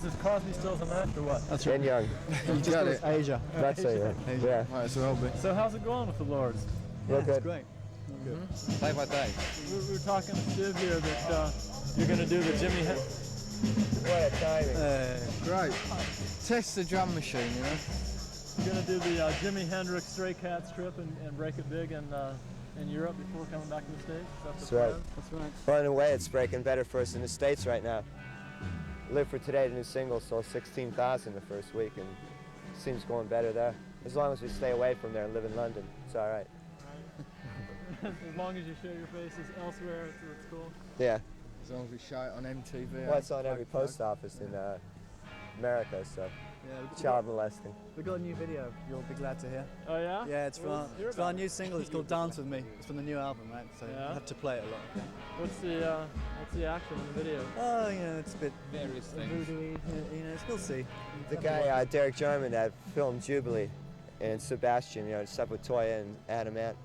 was this Crosby, Stills and Nash or what? That's And Young. You got it. Asia. That's it. Asia. Yeah. Might as well be. So how's it going with the Lords? Real good. It's great. Day by day. We were talking to Steve here that you're going to do the Jimmy. What a timing. Great. Test the drum machine, you know. You're going to do the Jimi Hendrix Stray Cats trip and break it big in Europe before coming back to the States. That's right. That's right. Well, in a way, it's breaking better for us in the States right now. Live for Today, the new single, sold 16,000 the first week, and it seems going better there. As long as we stay away from there and live in London, it's all right. As long as you show your faces elsewhere, it's cool. Yeah. As long as we show it on MTV. Well, it's on every post office in America, so Yeah, child molesting. we got a new video. You'll be glad to hear. Oh yeah? Yeah, it's Well, from hear it's from our about new it. single. It's called "Dance with Me." It's from the new album, right? So Yeah. you have to play it a lot. What's the action in the video? Oh, you know, it's a bit Various things. voodoo-y. You know, you'll see. The guy, Derek Jarman, that filmed Jubilee, and Sebastian, you know, stuff with Toya and Adam Ant,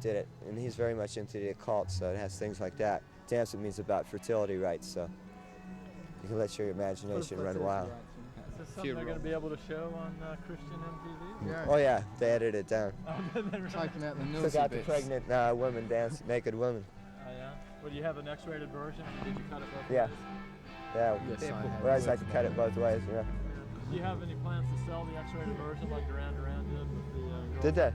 did it. And he's very much into the occult, so it has things like that. Dance with Me is about fertility rights, so you can let your imagination run wild. Is this something they're going to be able to show on Christian MTV? Yeah. Oh yeah, they edited it down. Taking out the Took naughty out the bits. pregnant woman dance, naked woman. Oh yeah? Well, do you have an X-rated version? Did you cut it both Yeah. ways? Yeah, Yes, I have. we always like to cut it both ways, you know. Do you have any plans to sell the X-rated version like Duran Duran did with the girls? Did they?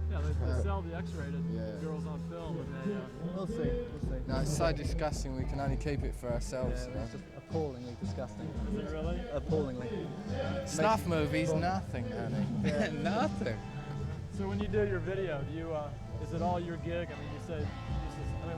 Yeah, they sell the X-rated Yeah. girls on film, and they. We'll see. We'll see. No, it's so disgusting. We can only keep it for ourselves. Yeah, you know. it's just appallingly disgusting. Is it really? Appallingly. Snuff movies, nothing, honey. Nothing. So when you do your video, do you is it all your gig? I mean, you say,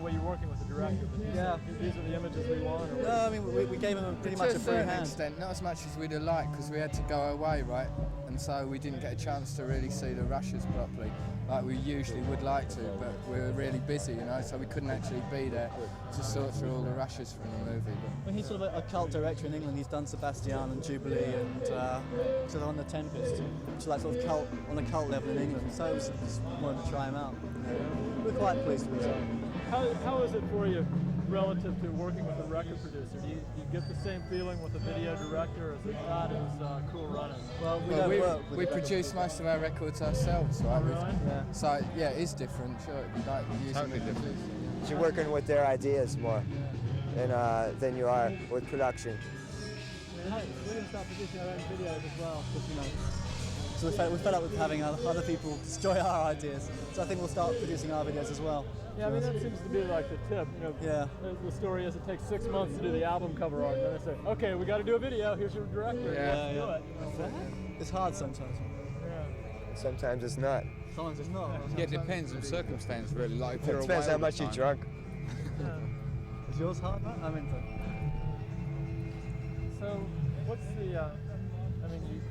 well, you're working with the director, but you Yeah. say, these are the images we want. Or No, I mean, we gave him pretty much To a a free certain hand. extent, not as much as we'd have liked, because we had to go away, right? And so we didn't get a chance to really see the rushes properly, like we usually would like to, but we were really busy, you know, so we couldn't actually be there to sort through all the rushes from the movie. Well, he's sort of a cult director in England. He's done Sebastian and Jubilee and sort of on the Tempest, which is like sort of cult on a cult level in England. So we just wanted to try him out. We're quite pleased with the result. How is it for you relative to working with a record producer? Do you get the same feeling with a video director, or is it not as cool running? Well, we Well, don't we, work with we the record produce most of our records ourselves, right? Oh, really? Yeah. So yeah, it is different. Sure, it'd be like using Totally the different. You're working with their ideas more than you are with production. We're going to start producing our own videos as well, because, you know, so we're fed up with having other people destroy our ideas. So I think we'll start producing our videos as well. Yeah, I mean that seems to be like the tip. You know, Yeah. the story is it takes 6 months to do the album cover art, and then they say, okay, we got to do a video. Here's your director. Yeah. Let's do it. It's hard sometimes. Yeah. Sometimes it's not. Sometimes it's not. Yeah, it depends on circumstance, really. Like, if It you're depends away how all much the you're time. drunk. Is yours hard, Matt? I'm into it. So, what's the? I mean,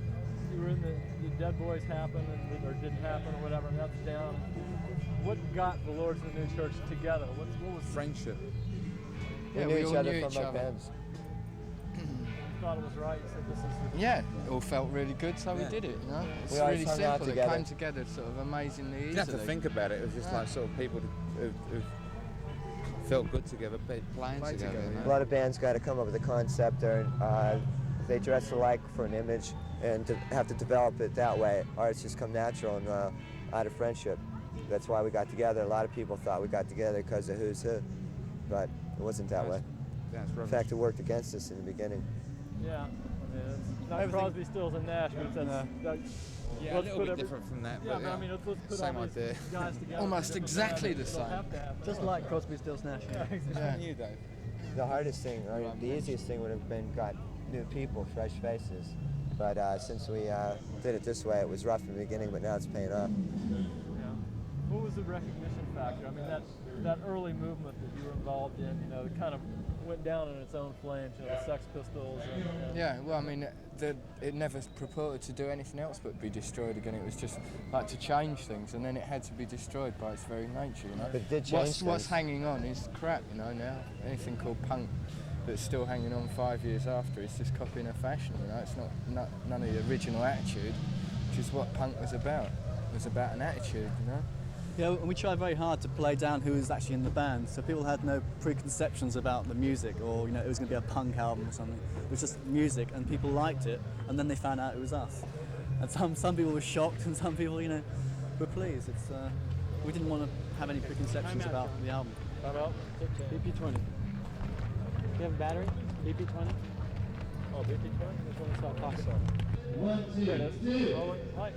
you were in the Dead Boys happened or didn't happen or whatever, and that's down. What got the Lords of the New Church together? What was Friendship. We Yeah, knew we each all other knew from each our other. bands. you thought it was right? You said this is the Yeah, it all felt really good, so we did it. You know, it's We always really hung out simple. It together. came together sort of amazingly You easily. didn't have to think about it. It was just like sort of people who felt good together, playing Play together. together, you A know? lot of bands got to come up with a concept, or they dress alike for an image, and to have to develop it that way. Arts just come natural and out of friendship. That's why we got together. A lot of people thought we got together because of Who's Who, but it wasn't that way. That's In rubbish. fact, it worked against us in the beginning. yeah. I mean, it's not Everything- Crosby, Stills, and Nash, but that, Yeah, a let's little put bit every- different from that. Yeah, but but I mean, let's put Same all these idea. guys together. Almost Different exactly bands, the they'll same. have to have Just that. like Crosby, Stills, Nash. Yeah. you, Dave. The hardest thing, or the easiest thing, would have been got new people, fresh faces. But since we did it this way, it was rough in the beginning, but now it's paying off. Yeah. What was the recognition factor? I mean, that early movement that you were involved in, you know, it kind of went down in its own flames, you know, the Sex Pistols. And Yeah, well, I mean, it never purported to do anything else but be destroyed again. It was just like to change things, and then it had to be destroyed by its very nature, you know. But it did change What's things. hanging on is crap, you know, now. Anything called punk that's still hanging on 5 years after is just copying a fashion, you know. It's not none of the original attitude, which is what punk was about. It was about an attitude, you know. Yeah, and we tried very hard to play down who was actually in the band, so people had no preconceptions about the music, or it was going to be a punk album or something. It was just music, and people liked it, and then they found out it was us. And some people were shocked, and some people, were pleased. We didn't want to have any preconceptions about the album. Time out. BP20. You have a battery? BP20? Oh, BP20? Which one is that? Pop star. There it is. Rolling. Hi.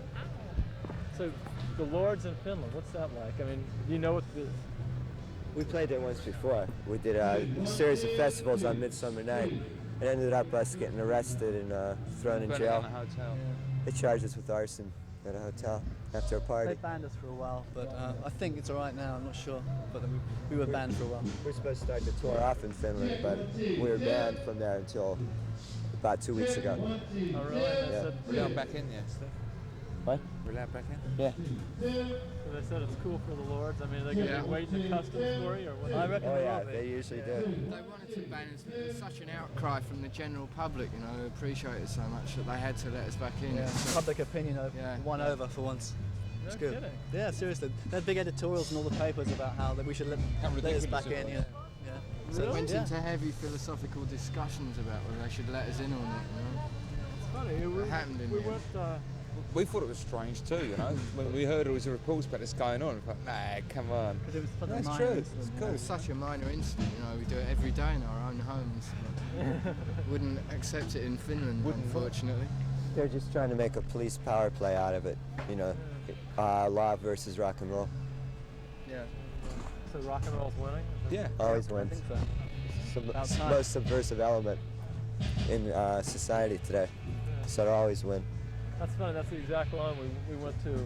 So, the Lords in Finland, what's that like? I mean, you know what the... We played there once before. We did a series of festivals on Midsummer Night. It ended up us getting arrested and thrown in Burning jail. in a hotel. They charged us with arson at a hotel after a They party. banned us for a while, but I think it's all right now. I'm not sure, but we were banned for a while. We were supposed to start the tour off in Finland, but we were banned from there until about 2 weeks ago. Oh, really? They Yeah. said, We're allowed back in, yes. What? We're allowed back in? Yeah. so they said it's cool for the Lords. I mean, are they going to be waiting the customs for you, or what? I reckon Oh they yeah, will be. they usually do. They wanted to ban us, but there's such an outcry from the general public, who appreciate it so much that they had to let us back in. Yeah, public opinion won over for once. No It's good. kidding. Yeah, seriously. They had big editorials in all the papers about how that we should let us ridiculous back it in. was. Yeah. So it went Yeah. into heavy philosophical discussions about whether they should let us in or not. It's funny. We happened in we the went... We thought it was strange too, When we heard there was a reports about this going on, we thought, nah, come on. Because it was such a That's minor true. incident, It's yeah. cool. It was such a minor incident, we do it every day in our own homes. Wouldn't accept it in Finland, unfortunately. They're just trying to make a police power play out of it, law versus rock and roll. Yeah. So rock and roll's winning? Yeah. Always I wins. think so. About It's the time. most subversive element in society today, so it'll always win. That's funny. That's the exact line. We went to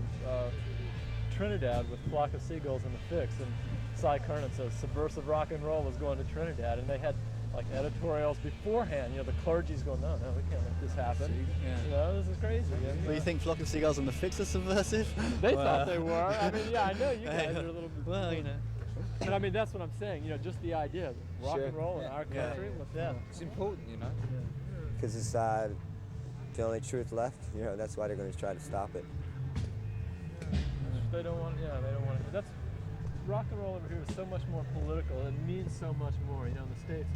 Trinidad with Flock of Seagulls and the Fix, and Cy Kernan says subversive rock and roll was going to Trinidad, and they had like editorials beforehand. The clergy's going, no, we can't let this happen. Yeah. This is crazy. Well, you think Flock of Seagulls and the Fix are subversive? They Well, thought they were. I mean, yeah, I know you guys are a little bit. Well, But I mean, that's what I'm saying. Just the idea, rock Sure. and roll in Yeah. our Yeah. country. Yeah. It's important, Because it's the only truth left. That's why they're going to try to stop it. They don't want. Yeah, they don't want it. That's rock and roll over here is so much more political. It means so much more. In the States,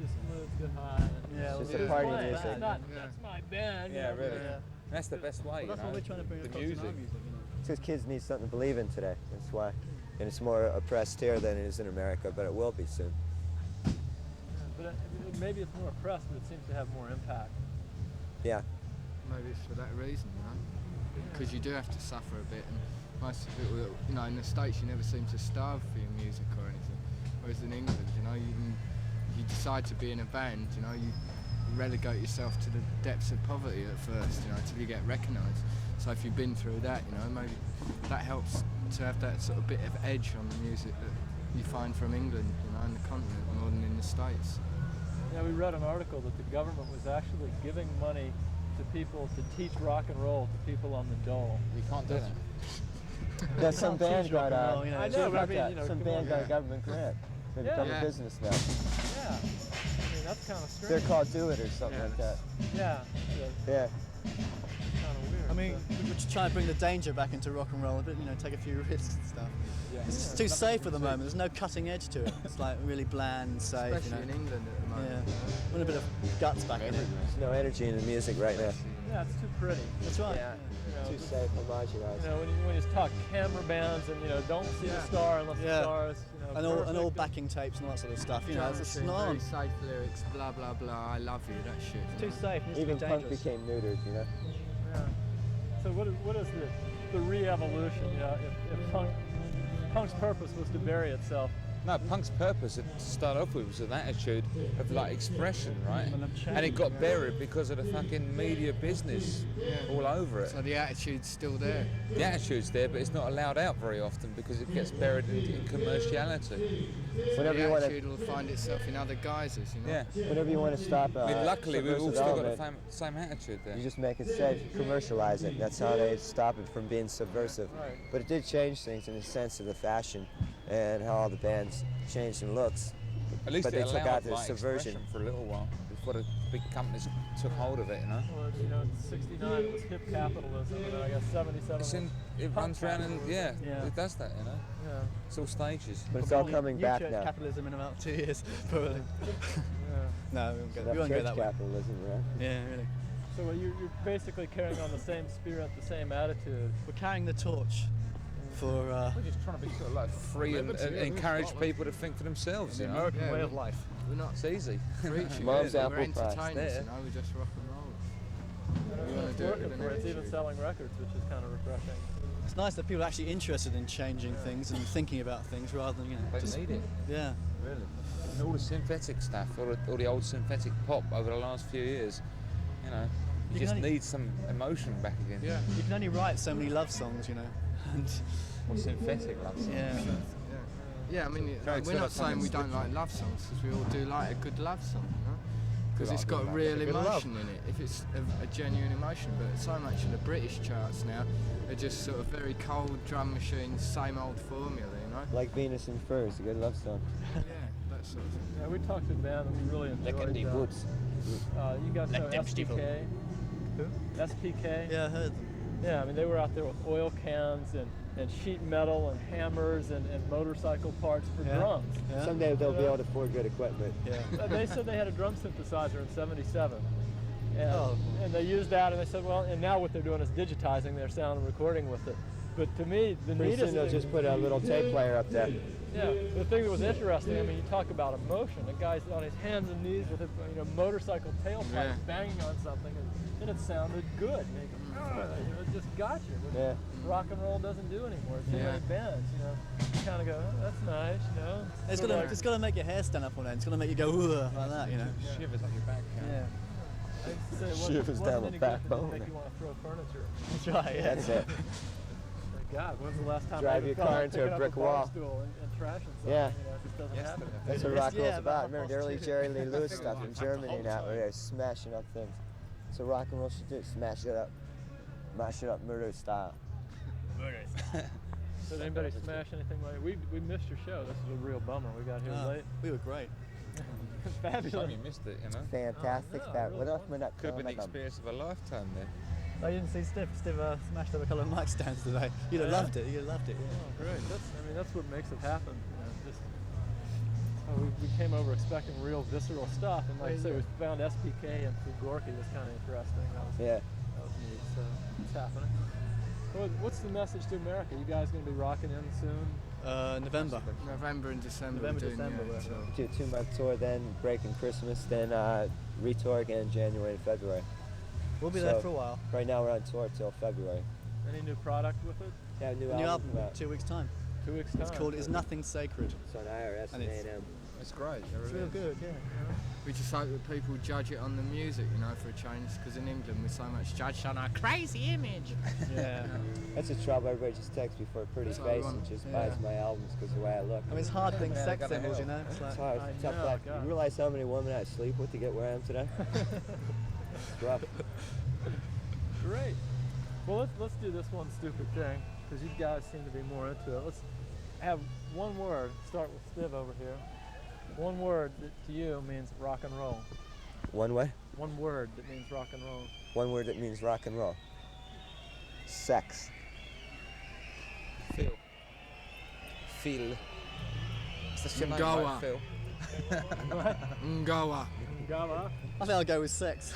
it's, let's get high. And Yeah, It's well, just a party play. music. It's not. That's my band. Yeah, really. Yeah. That's the best way, Well, that's what we're trying to bring the across in music. our music. It's because kids need something to believe in today. That's why. And it's more oppressed here than it is in America, but it will be soon. But maybe it's more oppressed, but it seems to have more impact. Yeah. Maybe it's for that reason, because you do have to suffer a bit, and most of it, in the States you never seem to starve for your music or anything, whereas in England, you decide to be in a band, you relegate yourself to the depths of poverty at first, till you get recognised. So if you've been through that, maybe that helps to have that sort of bit of edge on the music that you find from England, and the continent more than in the States. Yeah, we read an article that the government was actually giving money to people to teach rock and roll to people on the dole. You can't do that. Yeah, some band got roll, you know. I know, but I mean, some come band on. got a government grant. They Yeah. become Yeah. a business now. Yeah. I mean, that's kind of strange. They're called Do It or something like that. Yeah. Yeah. Kind of weird. I mean, we're just trying to bring the danger back into rock and roll a bit, take a few risks and stuff. It's just too safe at the moment. There's no cutting edge to it. It's like really bland, safe. Especially in England at the moment. Yeah. Want a bit of guts back in it. There's no energy in the music right now. yeah, it's too pretty. That's right. Yeah. You know, Too safe, homogenized. when you talk camera bands and don't see the star unless the Yeah. star is And all perfect. backing tapes and all that sort of stuff. It's just Very not on. safe lyrics, blah blah blah. I love you. That shit. Too safe. It needs Even to be punk dangerous. became neutered, Yeah. So what is the re-evolution? If punk's purpose was to bury itself, No, punk's purpose to start off with was an attitude of expression, right? And it got buried because of the fucking media business all over it. So the attitude's still there. The attitude's there, but it's not allowed out very often because it gets buried in commerciality. Whenever The you want attitude to, will find itself in other guises, Yeah. whenever you want to stop. Luckily, we've all subversive still got the element, same attitude there. You just make it safe, commercialize it. That's how they stop it from being subversive. Right. But it did change things in the sense of the fashion and how all the bands changed in looks. At least but it they took allowed out the expression subversion. for a little while. before the big companies took hold of it, you know. Well, you know, in '69 it was hip capitalism, and then I guess '77 It's was in, it punk runs around and capitalism. Yeah. it does that, you know. Yeah, It's all stages. But it's all New- coming new back church now. capitalism in about 2 years, probably. yeah. No, we won't So go, that we won't go church that way. capitalism, right? Yeah, really. So you're basically carrying on the same spirit, the same attitude. We're carrying the torch for We're just trying to be sort of like free and encourage people to think for themselves, you know. American way of life. We're not It's easy. preaching. Mom's we're apple pie. entertainers, There. you know. We just rock and roll. And wanna it's do it working with an for it. It's even attitude. selling records, which is kind of refreshing. It's nice that people are actually interested in changing things and thinking about things rather than, They just... need it, Yeah. really. And all the synthetic stuff, all the old synthetic pop over the last few years, you know, you You just can only- need some emotion back again. Yeah. You can only write so many love songs, you know. And Or synthetic love songs. yeah. Yeah, I mean, Try like, to we're turn not up something saying we don't like scriptural. love songs, because we all do like a good love song, you know? Because Like it's a got good love, real a good love. emotion in it, if it's a genuine emotion. But so much of the British charts now are just sort of very cold drum machines, same old formula, you know? Like Venus and Furs, a good love song. Yeah, that sort of thing. Yeah, we talked to a band that we really enjoyed. You guys know SPK? Who? SPK? Yeah, I heard them. Yeah, I mean, they were out there with oil cans and sheet metal and hammers and motorcycle parts for Yeah. drums. Yeah. Someday they'll be able to afford good equipment. Yeah. They said they had a drum synthesizer in '77. And, Oh. and they used that, and they said, well, and now what they're doing is digitizing their sound and recording with it. But to me, the Pretty neatest soon they'll thing, just put a little tape player up there. yeah, the thing that was interesting, I mean, you talk about emotion. The guy's on his hands and knees with a motorcycle tailpipe Yeah. banging on something, and it sounded good. And you go, "Oh," it just got you. Which Yeah. rock and roll doesn't do anymore. Too Yeah. many bands, you know. You kind of go, oh, that's nice, you know. It's Sort gonna, of like- it's gonna make your hair stand up on end. It's gonna make you go ooh like that, you know. Shivers up your back. Yeah. I used to say it wasn't- Shivers wasn't down the any good 'cause it'd backbone. Make you want to throw furniture. That's right. Yeah. That's it. Like, God, when's the last time Drive I ever your felt car like into picking a up brick bar wall. stool and trashing something? Yeah. You know, it just doesn't happen. That's what rock and roll's Yeah, about. about Remember the early Jerry Lee Lewis stuff in Germany now, where they're smashing up things. So rock and roll should do. Smash it up. Mash it up murder style. Did anybody smash anything like we missed your show. This is a real bummer. We got here late. We were great. Fabulous. Sorry you missed it, you know. Fantastic. no, Fab. really What else am I not Could have been the telling them? experience of a lifetime there. Oh, you didn't see Steve? Steve smashed up a couple of mic stands today. You'd have Yeah? loved it. You'd have loved it. Yeah. Oh, great. That's what makes it happen. You know, just we came over expecting real visceral stuff, and like I say, we found SPK and Gorky was kind of interesting. Yeah. That was neat. So it's happening. What's the message to America? You guys going to be rocking in soon? November. November and December. November, we're doing, December, yeah, we're- so- Do a 2-month tour, then breaking Christmas, then retour again January and February. We'll be So- there for a while. Right now we're on tour till February. Any new product with it? Yeah, new A new album come in out. 2 weeks' time. 2 weeks time. It's called "Is Nothing Sacred." It's on IRS And and it's- A&M. It's great. It's real good. Yeah. We just hope that people judge it on the music, you know, for a change, because in England we're so much judged on our crazy image. Yeah. That's the trouble. Everybody just texts me for a pretty That's what we face want. and just Yeah. buys my albums because of the way I look. I mean, it's hard being Yeah, sex they gotta symbols, you help. know. It's It's like, hard. I It's tough know, life. God. You realize how many women I sleep with to get where I am today? It's rough. Great. Well, let's do this one stupid thing because you guys seem to be more into it. Let's have one word. Start with Steve over here. One word that to you means rock and roll. One way. One word that means rock and roll. One word that means rock and roll. Sex. Phil. Phil. It's the shit name, Ngoa. right, Phil? Ngoa. Gama. I think I'll go with sex.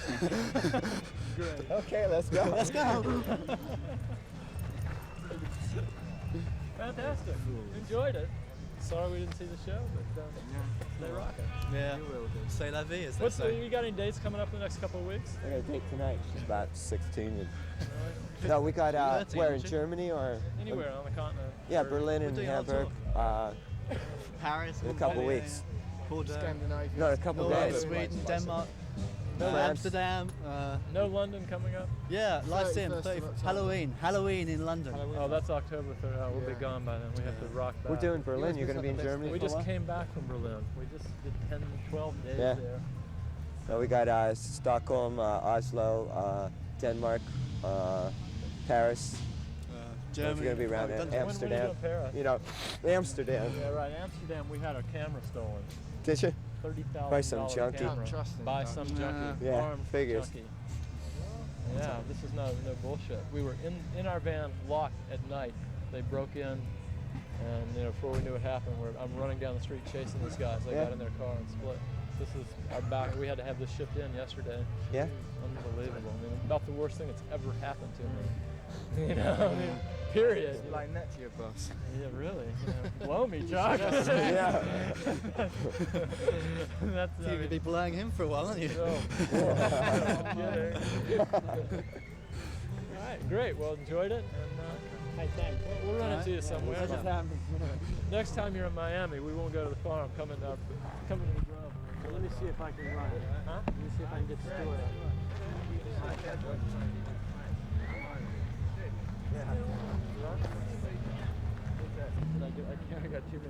Great. Okay, let's go. Let's go. Fantastic. Enjoyed it. Sorry we didn't see the show, but stay rocking. Yeah. C'est la vie, as they What's say. you got any dates coming up in the next couple of weeks? I got a date tonight. She's about 16. No, we got 13, where in isn't she? Germany or Anywhere on the continent. yeah, Or- Berlin and doing a Hamburg. Paris. In a couple Bulgaria, weeks. Bordeaux. Scandinavia. No, a couple Norway, days. Sweden, Denmark, France. Amsterdam. No London coming up? Yeah, live sim. 31st of October. Halloween in London. Oh, that's October 3rd. Oh, we'll be Yeah. gone by then. We have to rock back. We're doing Berlin. You're going to be in Germany We for a just while? came back from Berlin. We just did 10, 12 days Yeah. there. No, we got Stockholm, Oslo, Denmark, Paris. Germany. We're going to be around Done- Amsterdam. doing Paris? You know, Amsterdam. Yeah, right. Amsterdam, we had our camera stolen. Did you? Buy some $30,000 junkie. camera Can't trust him, by though. some junkie, Yeah, armed figures. junkie. Yeah, this is no bullshit. We were in our van, locked at night. They broke in, and before we knew what happened, I'm running down the street chasing these guys. They Yeah. got in their car and split. This is our back. We had to have this shipped in yesterday. Yeah. Unbelievable. I mean, about the worst thing that's ever happened to me. I mean, period. Like that to your boss. Yeah, really. Blow me, Chuck. Yeah. That's You're going to be playing him for a while, aren't you? All right, great. Well, enjoyed it, and Hey, thanks. we'll run into you somewhere. That just happened. Next time you're in Miami, we won't go to the farm. Come to the grove. So let me see if I can run. Huh? Let me see if I can get Stuart. I got 2 minutes.